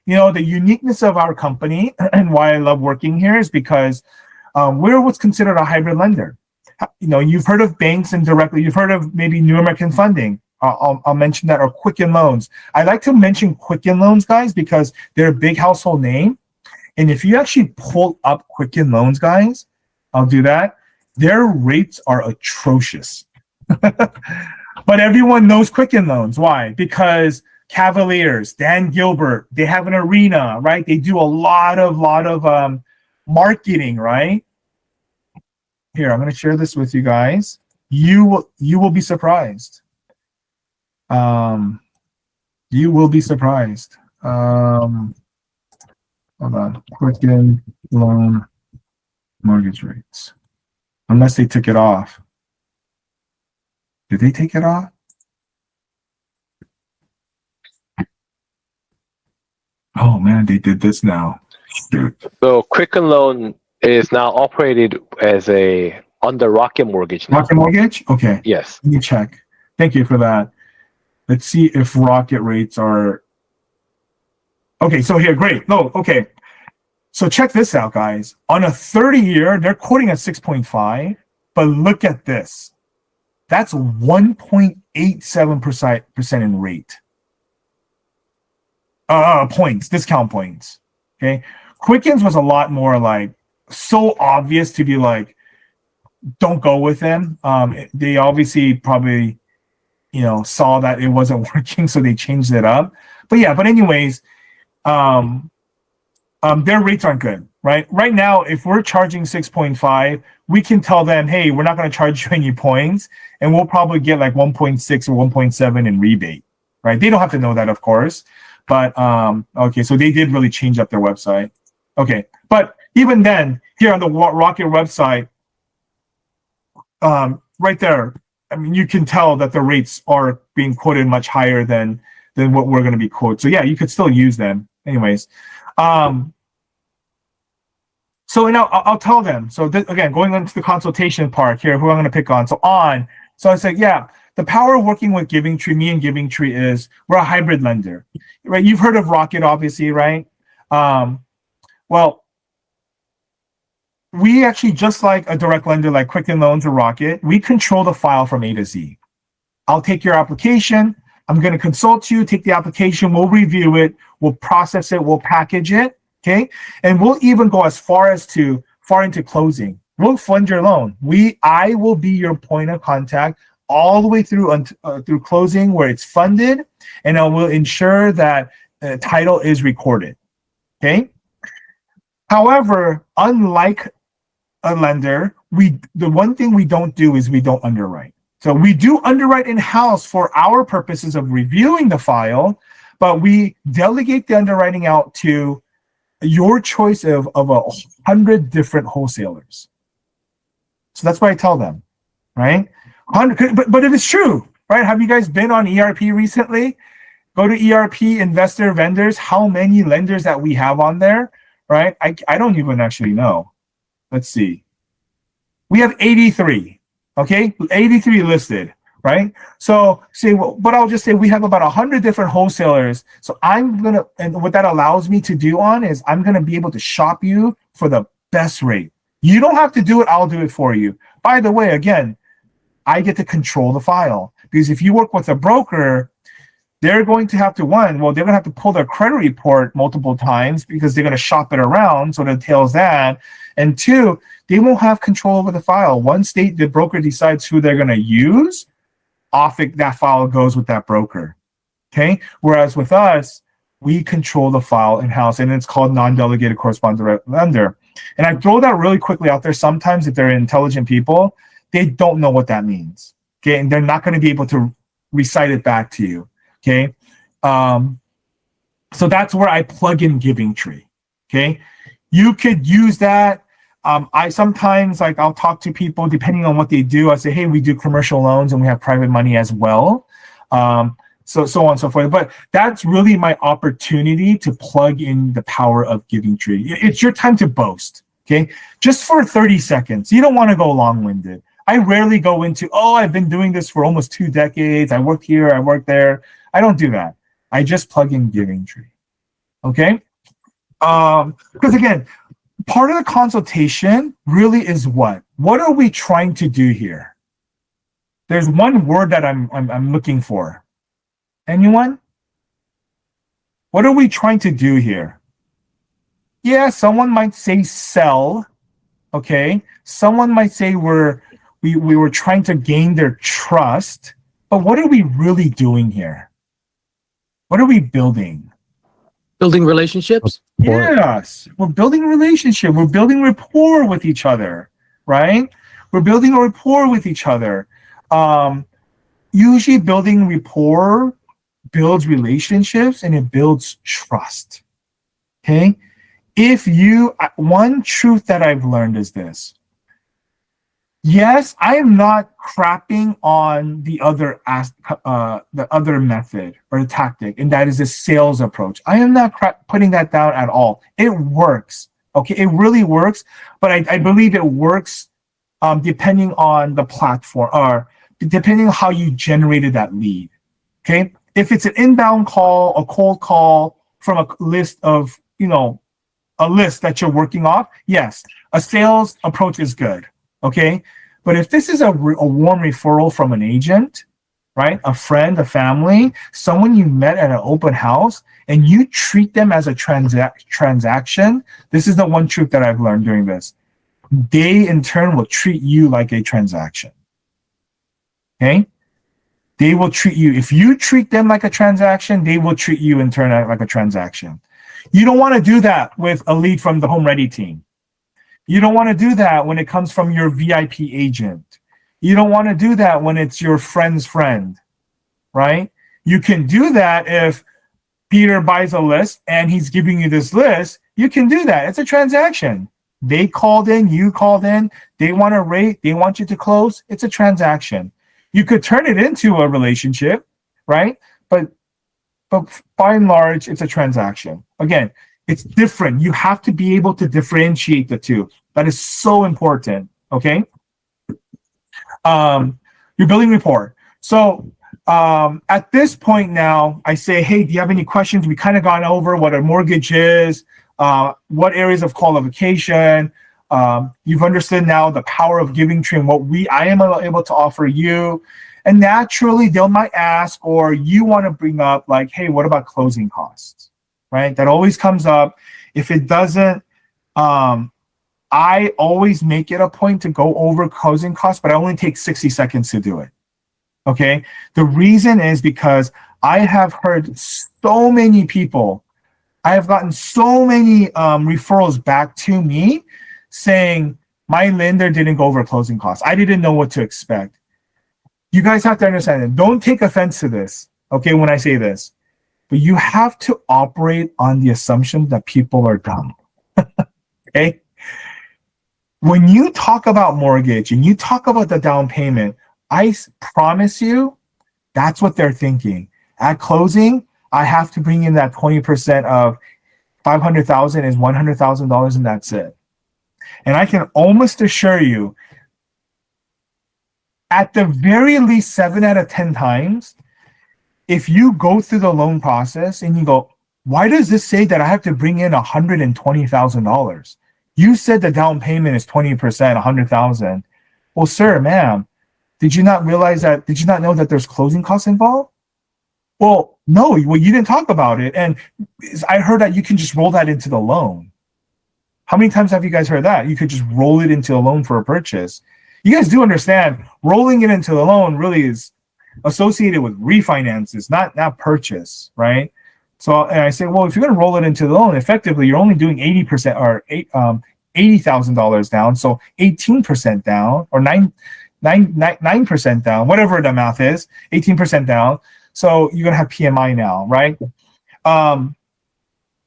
The uniqueness of our company and why I love working here is because we're what's considered a hybrid lender. You've heard of banks and directly, you've heard of maybe New American Funding. I'll mention that, or Quicken Loans. I like to mention Quicken Loans, guys, because they're a big household name. And if you actually pull up Quicken Loans, guys, I'll do that. Their rates are atrocious. But everyone knows Quicken Loans. Why? Because Cavaliers, Dan Gilbert, they have an arena, right? They do a lot of marketing, right? Here, I'm going to share this with you guys. You will be surprised. You will be surprised. Hold on. Quicken Loan mortgage rates. Unless they took it off. Did they take it off? Oh man, they did this now. Shoot. So Quicken Loan is now operated as under Rocket Mortgage now. Rocket Mortgage? Okay. Yes. Let me check. Thank you for that. Let's see if Rocket rates are... Okay, so here, great. No, okay. So check this out, guys. On a 30-year, they're quoting at 6.5, but look at this. That's 1.87% in rate. Points, discount points. Okay. Quickens was a lot more like so obvious to be like, don't go with them. They obviously probably, saw that it wasn't working, so they changed it up. But anyways, their rates aren't good, right? Right now, if we're charging 6.5, we can tell them, hey, we're not going to charge you any points, and we'll probably get like 1.6 or 1.7 in rebate, right? They don't have to know that, of course. But, okay, so they did really change up their website. Okay, but even then, here on the Rocket website, right there, I mean, you can tell that the rates are being quoted much higher than what we're going to be quoted. So yeah, you could still use them. Anyways, so now I'll tell them. So again, going on to the consultation part here, who I'm going to pick on. So I said, yeah. The power of working with GivingTree, me and GivingTree, is we're a hybrid lender, right? You've heard of Rocket, obviously, right? Well, we actually, just like a direct lender like Quicken Loans or Rocket, we control the file from A to Z. I'll take your application. I'm going to consult you, take the application. We'll review it. We'll process it. We'll package it, okay? And we'll even go as far into closing. We'll fund your loan. I will be your point of contact all the way through through closing, where it's funded, and I will ensure that title is recorded. Okay. However, unlike a lender, the one thing we don't do is we don't underwrite. So we do underwrite in-house for our purposes of reviewing the file, but we delegate the underwriting out to your choice of 100 different wholesalers. So that's what I tell them, right? But if it's true, right? Have you guys been on ERP recently? Go to ERP investor vendors, how many lenders that we have on there, right? I don't even actually know. Let's see. We have 83, okay? 83 listed, right? So but I'll just say we have about 100 different wholesalers. So and what that allows me to do is I'm gonna be able to shop you for the best rate. You don't have to do it, I'll do it for you. By the way, again, I get to control the file, because if you work with a broker, they're going to have to they're going to have to pull their credit report multiple times because they're going to shop it around. So it entails that. And two, they won't have control over the file. Once the broker decides who they're going to use, that file goes with that broker. Okay. Whereas with us, we control the file in-house, and it's called non-delegated correspondent direct lender. And I throw that really quickly out there. Sometimes if they're intelligent people, they don't know what that means, okay? And they're not going to be able to recite it back to you, okay? So that's where I plug in GivingTree, okay? You could use that. I sometimes, I'll talk to people, depending on what they do. I say, hey, we do commercial loans and we have private money as well. So on and so forth. But that's really my opportunity to plug in the power of GivingTree. It's your time to boast, okay? Just for 30 seconds. You don't want to go long-winded. I rarely go into, I've been doing this for almost 2 decades. I worked here, I worked there. I don't do that. I just plug in GivingTree. Okay. Because again, part of the consultation really is what? What are we trying to do here? There's one word that I'm looking for. Anyone? What are we trying to do here? Yeah, someone might say sell. Okay. Someone might say we were trying to gain their trust. But what are we really doing here? What are we building? Building relationships. Yes, we're building a relationship. We're building rapport with each other, right? We're building a rapport with each other. Usually building rapport builds relationships and it builds trust. Okay. One truth that I've learned is this. Yes, I am not crapping on the other method or the tactic, and that is the sales approach. I am not putting that down at all. It works. Okay, it really works, but I believe it works depending on the platform or depending on how you generated that lead. Okay, if it's an inbound call, a cold call from a list of, a list that you're working off, yes, a sales approach is good. Okay, but if this is a warm referral from an agent, right, a friend, a family, someone you met at an open house, and you treat them as a transaction, this is the one truth that I've learned during this. They, in turn, will treat you like a transaction. Okay? They will treat you. If you treat them like a transaction, they will treat you, in turn, like a transaction. You don't want to do that with a lead from the Home Ready team. You don't want to do that when it comes from your VIP agent. You don't want to do that when it's your friend's friend, right? You can do that if Peter buys a list and he's giving you this list. You can do that. It's a transaction. They called in, you called in, they want to rate, they want you to close. It's a transaction. You could turn it into a relationship, right? But by and large, it's a transaction. Again, it's different. You have to be able to differentiate the two. That is so important. Okay. You're building rapport. So at this point now, I say, hey, do you have any questions? We kind of gone over what a mortgage is, what areas of qualification. You've understood now the power of giving tree and what I am able to offer you. And naturally, they might ask, or you want to bring up like, hey, what about closing costs? Right? That always comes up. If it doesn't, I always make it a point to go over closing costs, but I only take 60 seconds to do it. Okay. The reason is because I have heard so many people, I have gotten so many referrals back to me saying, my lender didn't go over closing costs. I didn't know what to expect. You guys have to understand it. Don't take offense to this, okay, when I say this. But you have to operate on the assumption that people are dumb. Okay? When you talk about mortgage and you talk about the down payment, I promise you, that's what they're thinking. At closing, I have to bring in that 20% of $500,000 is $100,000, and that's it. And I can almost assure you, at the very least 7 out of 10 times, if you go through the loan process and you go, why does this say that I have to bring in $120,000? You said the down payment is 20%, $100,000. Well, sir, ma'am, did you not realize that? Did you not know that there's closing costs involved? Well, no, well, you didn't talk about it. And I heard that you can just roll that into the loan. How many times have you guys heard that? You could just roll it into a loan for a purchase. You guys do understand rolling it into the loan really is associated with refinances, not purchase, right? So, and I say, well, if you're going to roll it into the loan, effectively, you're only doing 80% or $80,000 down, so 18% down, or 9% down, whatever the math is, 18% down. So you're going to have PMI now, right?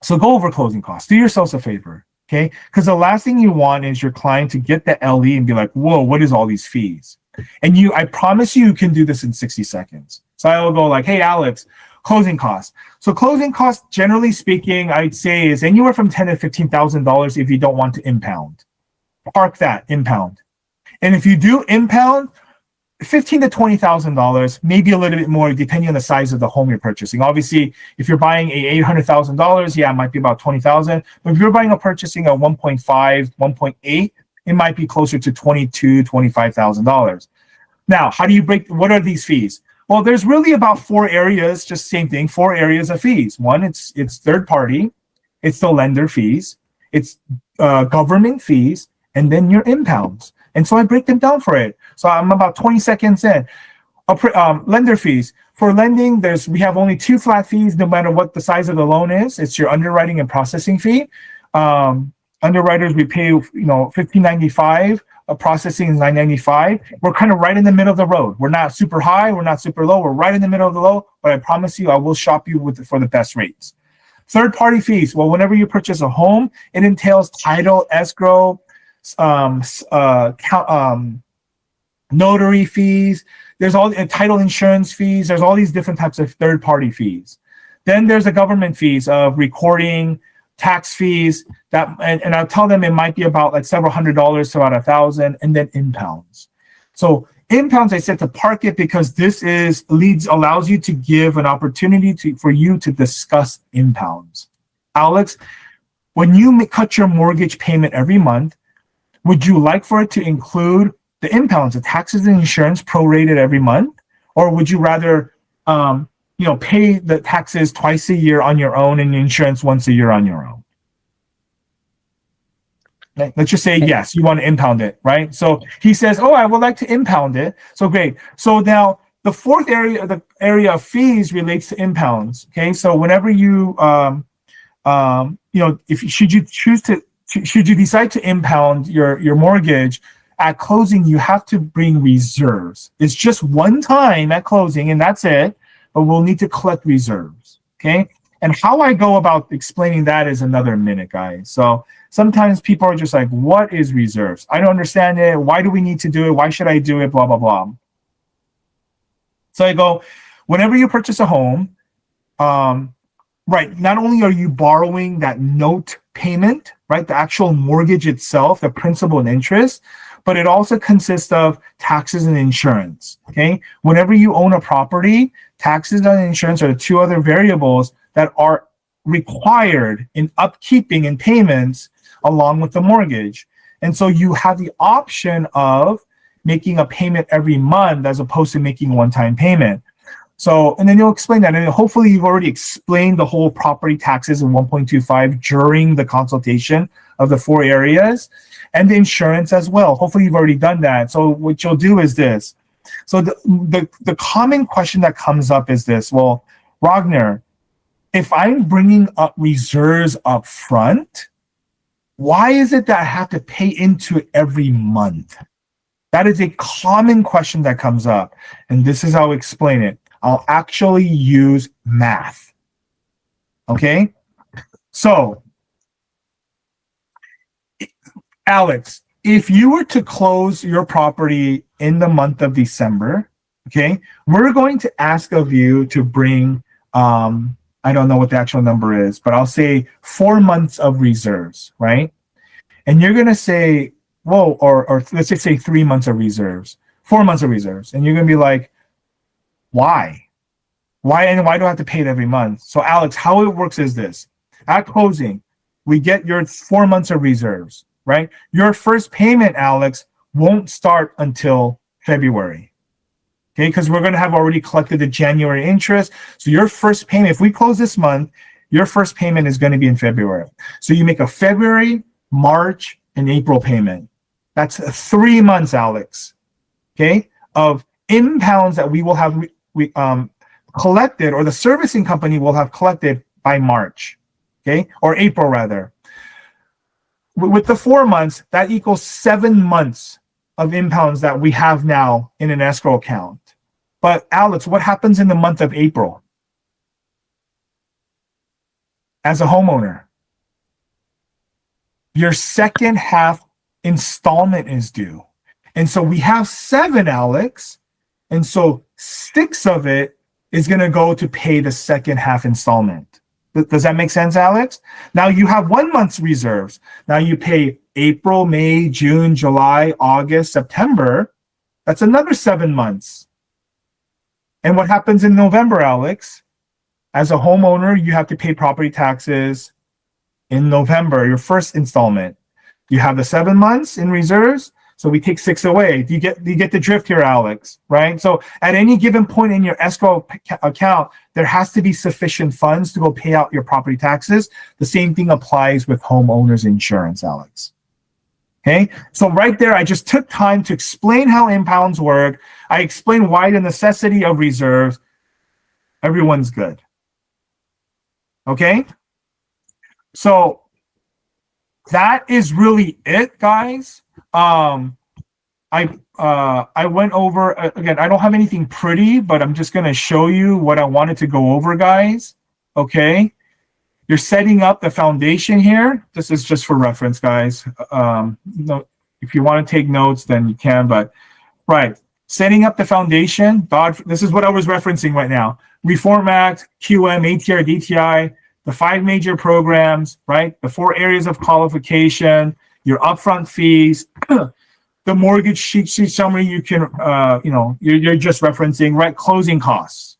So go over closing costs. Do yourselves a favor, okay? Because the last thing you want is your client to get the LE and be like, whoa, what is all these fees? And I promise you can do this in 60 seconds. So I will go like, hey, Alex, closing costs. So closing costs, generally speaking, I'd say is anywhere from $10,000 to $15,000 if you don't want to impound. Park that, impound. And if you do impound, $15,000 to $20,000, maybe a little bit more, depending on the size of the home you're purchasing. Obviously, if you're buying a $800,000, yeah, it might be about $20,000. But if you're purchasing a 1.5, 1.8, it might be closer to $22,000, $25,000. Now, how do you what are these fees? Well, there's really about 4 areas, just same thing, 4 areas of fees. One, it's third party, it's the lender fees, it's government fees, and then your impounds. And so I break them down for it. So I'm about 20 seconds in. Lender fees. For lending, we have only 2 flat fees, no matter what the size of the loan is. It's your underwriting and processing fee. Underwriters, we pay $15.95. Processing is $9.95. We're kind of right in the middle of the road. We're not super high, we're not super low. We're right in the middle of the low. But I promise you, I will shop you for the best rates. Third party fees. Well, whenever you purchase a home, it entails title, escrow, notary fees. There's all title insurance fees. There's all these different types of third party fees. Then there's the government fees of recording, tax fees, and I'll tell them it might be about like several $100s to about $1,000, and then impounds. So impounds, I said to park it because this allows you to give an opportunity for you to discuss impounds. Alex, when you cut your mortgage payment every month, would you like for it to include the impounds, the taxes and insurance prorated every month? Or would you rather pay the taxes twice a year on your own and insurance once a year on your own? Let's just say yes, you want to impound it, right? So he says, I would like to impound it. So great. So now the fourth area, the area of fees relates to impounds. Okay, so whenever you, should you decide to impound your mortgage at closing, you have to bring reserves. It's just one time at closing, and that's it. But we'll need to collect reserves. Okay, and how I go about explaining that is another minute, guys. So sometimes people are just like, what is reserves? I don't understand it. Why do we need to do it? Why should I do it? Blah, blah, blah. So I go, whenever you purchase a home, right, not only are you borrowing that note payment, right, the actual mortgage itself, the principal and interest, but it also consists of taxes and insurance, okay? Whenever you own a property, taxes and insurance are the 2 other variables that are required in upkeeping and payments along with the mortgage. And so you have the option of making a payment every month as opposed to making a one-time payment. So, and then you'll explain that. And hopefully you've already explained the whole property taxes in 1.25 during the consultation of the 4 areas and the insurance as well. Hopefully you've already done that. So what you'll do is this. So the common question that comes up is this. Well, Ragnar, if I'm bringing up reserves up front, why is it that I have to pay into it every month? That is a common question that comes up. And this is how I'll explain it. I'll actually use math. Okay? So, Alex, if you were to close your property in the month of December, okay, we're going to ask of you to bring, I don't know what the actual number is, but I'll say 4 months of reserves, right? And you're going to say, whoa, or let's just say 3 months of reserves, 4 months of reserves. And you're going to be like, why? Why do I have to pay it every month? So Alex, how it works is this. At closing, we get your 4 months of reserves, right? Your first payment, Alex, won't start until February. Okay, because we're going to have already collected the January interest. So your first payment, if we close this month, your first payment is going to be in February. So you make a February, March, and April payment. That's 3 months, Alex, okay, of impounds that we will have collected, or the servicing company will have collected by March, okay, or April rather. With the 4 months, that equals 7 months of impounds that we have now in an escrow account. But Alex, what happens in the month of April as a homeowner? Your second half installment is due. And so we have 7, Alex. And so 6 of it is going to go to pay the second half installment. Does that make sense, Alex? Now you have 1 month's reserves. Now you pay April, May, June, July, August, September. That's another 7 months. And what happens in November, Alex? As a homeowner, you have to pay property taxes in November, your first installment. You have the 7 months in reserves, so we take 6 away. Do you get the drift here, Alex? Right? So at any given point in your escrow account, there has to be sufficient funds to go pay out your property taxes. The same thing applies with homeowners insurance, Alex. Okay, so right there, I just took time to explain how impounds work. I explained why the necessity of reserves. Everyone's good. Okay, so that is really it, guys. I went over again. I don't have anything pretty, but I'm just gonna show you what I wanted to go over, guys. Okay. You're setting up the foundation here. This is just for reference, guys. If you want to take notes, then you can, but right. Setting up the foundation, this is what I was referencing right now. Reform Act, QM, ATR, DTI, the 5 major programs, right? The 4 areas of qualification, your upfront fees, the mortgage sheet summary you can, you're just referencing, right? Closing costs,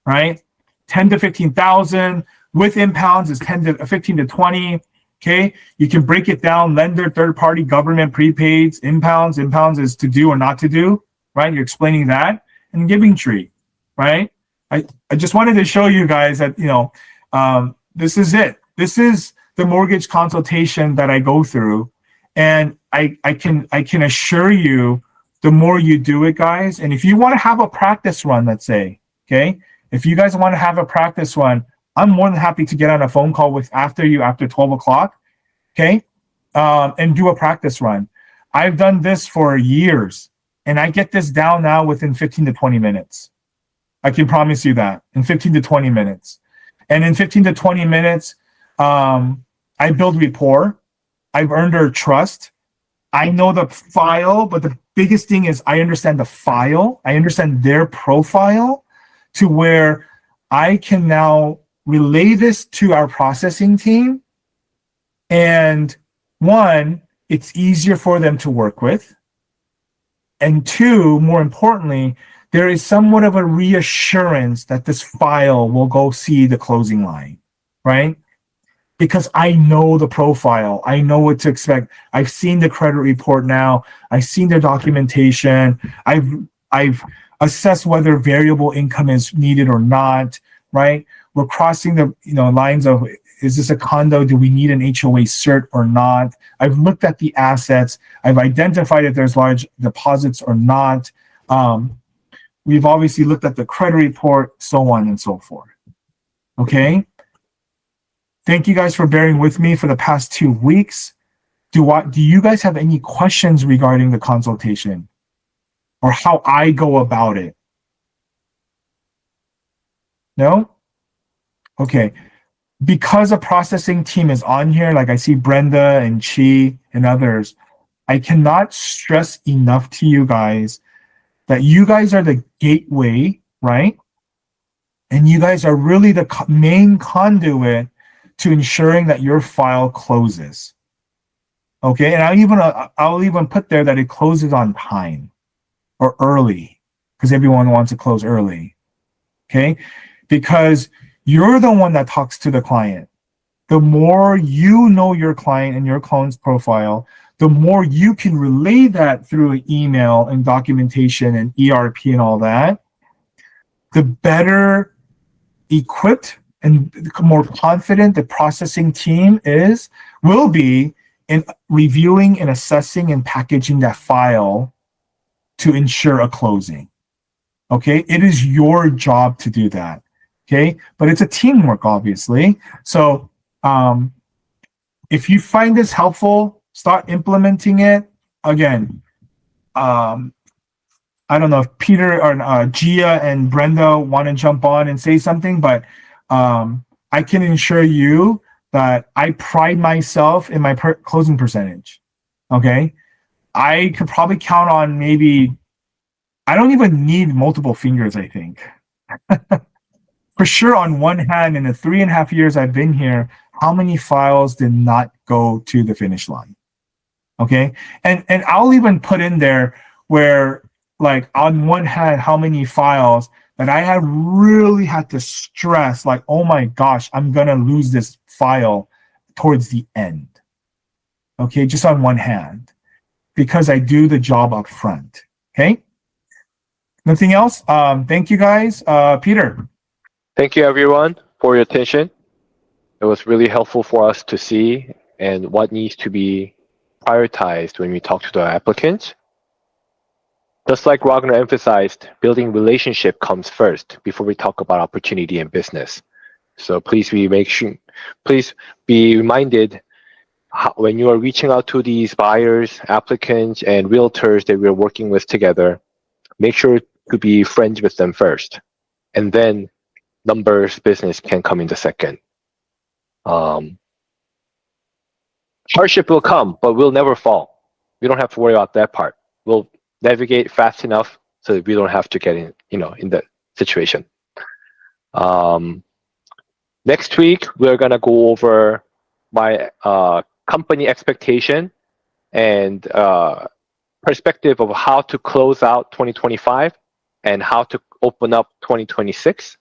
right? 10 to 15,000. With impounds is 15 to 20. Okay, you can break it down: lender, third party, government, prepaids, impounds. Impounds is to do or not to do, right? You're explaining that, and giving tree, right? I just wanted to show you guys that this is it. This is the mortgage consultation that I go through, and I can assure you, the more you do it, guys, and if you want to have a practice run, let's say, okay, if you guys want to have a practice run, I'm more than happy to get on a phone call after 12 o'clock, okay, and do a practice run. I've done this for years, and I get this down now within 15 to 20 minutes. I can promise you that, in 15 to 20 minutes. And in 15 to 20 minutes, I build rapport. I've earned their trust. I know the file, but the biggest thing is I understand the file. I understand their profile to where I can now relay this to our processing team. And 1, it's easier for them to work with. And 2, more importantly, there is somewhat of a reassurance that this file will go see the closing line, right? Because I know the profile. I know what to expect. I've seen the credit report now. I've seen their documentation. I've assessed whether variable income is needed or not, right? We're crossing the lines of, is this a condo? Do we need an HOA cert or not? I've looked at the assets. I've identified if there's large deposits or not. We've obviously looked at the credit report, so on and so forth. Okay. Thank you guys for bearing with me for the past 2 weeks. Do you guys have any questions regarding the consultation or how I go about it? No? Okay. Because a processing team is on here, like I see Brenda and Chi and others, I cannot stress enough to you guys that you guys are the gateway, right? And you guys are really the main conduit to ensuring that your file closes. Okay, and I'll even put there that it closes on time or early, because everyone wants to close early. Okay, because you're the one that talks to the client. The more you know your client and your client's profile, the more you can relay that through an email and documentation and ERP and all that, the better equipped and more confident the processing team will be in reviewing and assessing and packaging that file to ensure a closing. Okay, it is your job to do that. Okay, but it's a teamwork, obviously. So if you find this helpful, start implementing it. Again, I don't know if Peter or Gia and Brenda want to jump on and say something, but I can assure you that I pride myself in my closing percentage. Okay, I could probably count on I don't even need multiple fingers, I think. For sure, on one hand, in the 3.5 years I've been here, how many files did not go to the finish line? Okay, and I'll even put in there where like on one hand how many files that I had really had to stress, like, oh my gosh, I'm gonna lose this file towards the end. Okay, just on one hand, because I do the job up front. Okay. Nothing else. Thank you guys. Peter. Thank you, everyone, for your attention. It was really helpful for us to see and what needs to be prioritized when we talk to the applicants. Just like Ragnar emphasized, building relationship comes first before we talk about opportunity and business. So please be reminded when you are reaching out to these buyers, applicants, and realtors that we're working with together, make sure to be friends with them first, and then numbers business can come in the second. Hardship will come, but we'll never fall. We don't have to worry about that part. We'll navigate fast enough so that we don't have to get in that situation. Next week, we're gonna go over my company expectation and perspective of how to close out 2025 and how to open up 2026.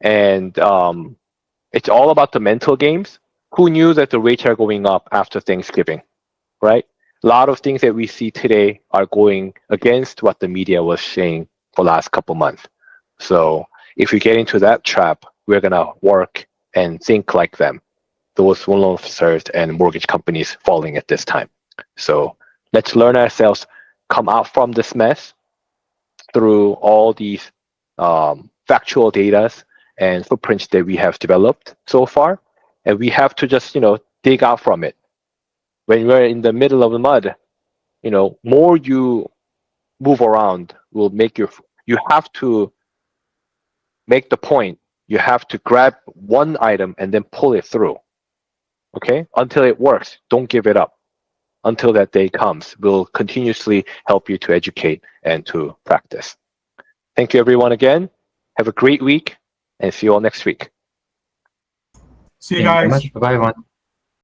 And it's all about the mental games. Who knew that the rates are going up after Thanksgiving, right? A lot of things that we see today are going against what the media was saying for the last couple months. So if we get into that trap, we're gonna work and think like them. Those loan officers and mortgage companies falling at this time. So let's learn ourselves, come out from this mess through all these factual data and footprints that we have developed so far. And we have to just, dig out from it. When we're in the middle of the mud, more you move around will make you have to make the point. You have to grab one item and then pull it through. Okay? Until it works, don't give it up. Until that day comes, we'll continuously help you to educate and to practice. Thank you, everyone, again. Have a great week, and see you all next week. See you Thank you very guys. much. Bye-bye, everyone.